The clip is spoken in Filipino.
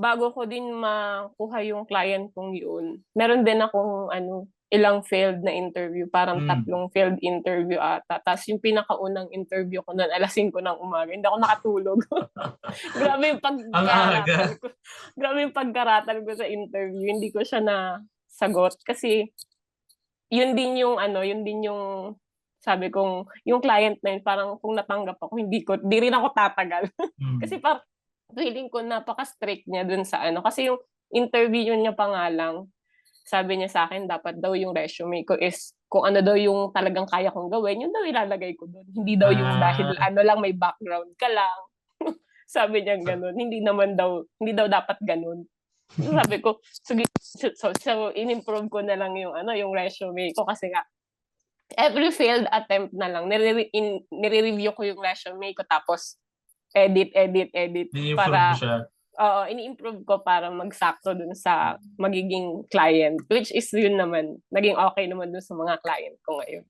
bago ko din makuha yung client kong yun, meron din akong ano, ilang failed na interview, parang Hmm. 3 failed interview ata. Ta's yung pinakaunang interview ko nun 5:00 ng umaga, hindi ako nakatulog. Grabe yung Ang pagkaratal aga. ko. Grabe yung pagkaratal ko sa interview, hindi ko siya nasagot kasi yun din yung ano, yun din yung sabi kong yung client na yun parang kung natanggap ako di rin ako tatagal. Hmm. Kasi feeling ko napaka-strict niya dun sa ano, kasi yung interview niya pa nga lang, sabi niya sa'kin dapat daw yung resume ko is kung ano daw yung talagang kaya kong gawin, yun daw ilalagay ko dun. Hindi daw yung dahil Ah. ano lang, may background ka lang. Sabi niyang So gano'n, hindi daw dapat gano'n. Sabi ko, sige so in-improve ko na lang yung ano, yung resume ko kasi nga every failed attempt na lang nire-review ko yung resume ko tapos edit Ni-improve mo para siya. oo, ini-improve ko para magsakto dun sa magiging client, which is yun naman, naging okey naman dun sa mga client ko ngayon.